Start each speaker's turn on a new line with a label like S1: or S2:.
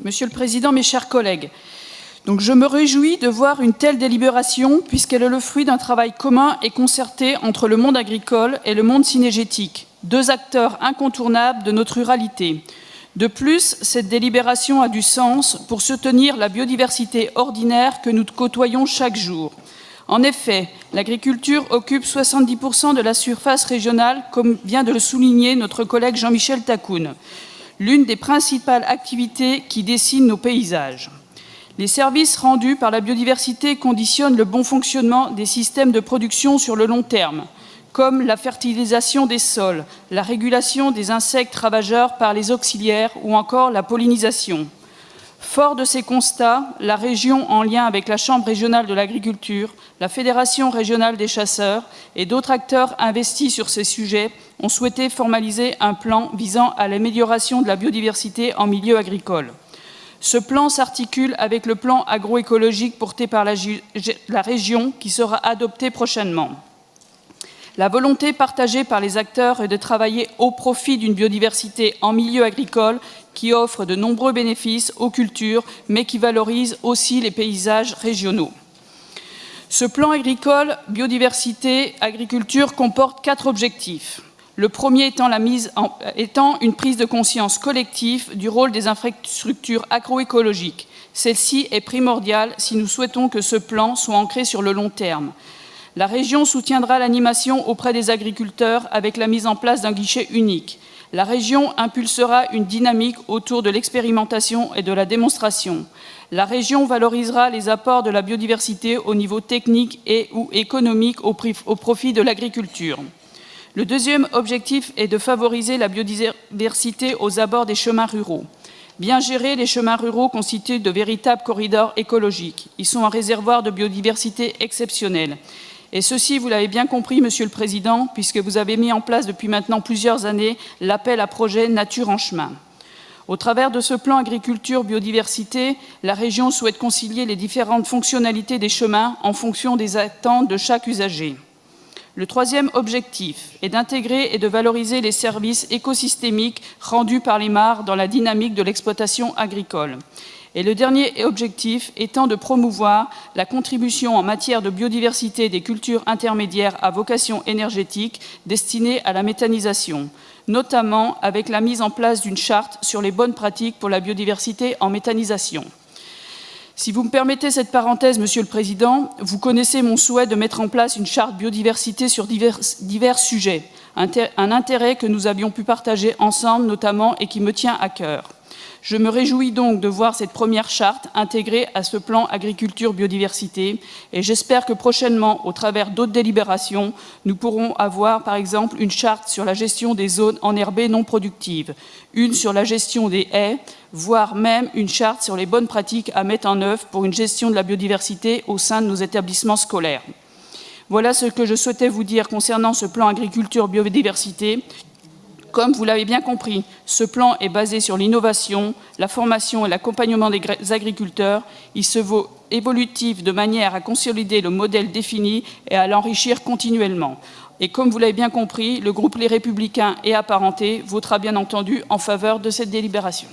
S1: Monsieur le Président, mes chers collègues, je me réjouis de voir une telle délibération puisqu'elle est le fruit d'un travail commun et concerté entre le monde agricole et le monde cynégétique, deux acteurs incontournables de notre ruralité. De plus, cette délibération a du sens pour soutenir la biodiversité ordinaire que nous côtoyons chaque jour. En effet, l'agriculture occupe 70% de la surface régionale, comme vient de le souligner notre collègue Jean-Michel Taccoune, l'une des principales activités qui dessinent nos paysages. Les services rendus par la biodiversité conditionnent le bon fonctionnement des systèmes de production sur le long terme, comme la fertilisation des sols, la régulation des insectes ravageurs par les auxiliaires ou encore la pollinisation. Fort de ces constats, la région, en lien avec la Chambre régionale de l'agriculture, la Fédération régionale des chasseurs et d'autres acteurs investis sur ces sujets, ont souhaité formaliser un plan visant à l'amélioration de la biodiversité en milieu agricole. Ce plan s'articule avec le plan agroécologique porté par la région qui sera adopté prochainement. La volonté partagée par les acteurs est de travailler au profit d'une biodiversité en milieu agricole qui offre de nombreux bénéfices aux cultures, mais qui valorise aussi les paysages régionaux. Ce plan agricole, biodiversité, agriculture comporte 4 objectifs. Le premier étant une prise de conscience collective du rôle des infrastructures agroécologiques. Celle-ci est primordiale si nous souhaitons que ce plan soit ancré sur le long terme. La région soutiendra l'animation auprès des agriculteurs avec la mise en place d'un guichet unique. La région impulsera une dynamique autour de l'expérimentation et de la démonstration. La région valorisera les apports de la biodiversité au niveau technique et ou économique au profit de l'agriculture. Le deuxième objectif est de favoriser la biodiversité aux abords des chemins ruraux. Bien gérer, les chemins ruraux constituent de véritables corridors écologiques. Ils sont un réservoir de biodiversité exceptionnel. Et ceci, vous l'avez bien compris, Monsieur le Président, puisque vous avez mis en place depuis maintenant plusieurs années l'appel à projet Nature en chemin. Au travers de ce plan agriculture-biodiversité, la région souhaite concilier les différentes fonctionnalités des chemins en fonction des attentes de chaque usager. Le troisième objectif est d'intégrer et de valoriser les services écosystémiques rendus par les mares dans la dynamique de l'exploitation agricole. Et le dernier objectif étant de promouvoir la contribution en matière de biodiversité des cultures intermédiaires à vocation énergétique destinées à la méthanisation, notamment avec la mise en place d'une charte sur les bonnes pratiques pour la biodiversité en méthanisation. Si vous me permettez cette parenthèse, Monsieur le Président, vous connaissez mon souhait de mettre en place une charte biodiversité sur divers sujets, un intérêt que nous avions pu partager ensemble notamment et qui me tient à cœur. Je me réjouis donc de voir cette première charte intégrée à ce plan agriculture-biodiversité et j'espère que prochainement, au travers d'autres délibérations, nous pourrons avoir par exemple une charte sur la gestion des zones enherbées non productives, une sur la gestion des haies, voire même une charte sur les bonnes pratiques à mettre en œuvre pour une gestion de la biodiversité au sein de nos établissements scolaires. Voilà ce que je souhaitais vous dire concernant ce plan agriculture-biodiversité. Comme vous l'avez bien compris, ce plan est basé sur l'innovation, la formation et l'accompagnement des agriculteurs. Il se veut évolutif de manière à consolider le modèle défini et à l'enrichir continuellement. Et comme vous l'avez bien compris, le groupe Les Républicains et apparentés votera bien entendu en faveur de cette délibération.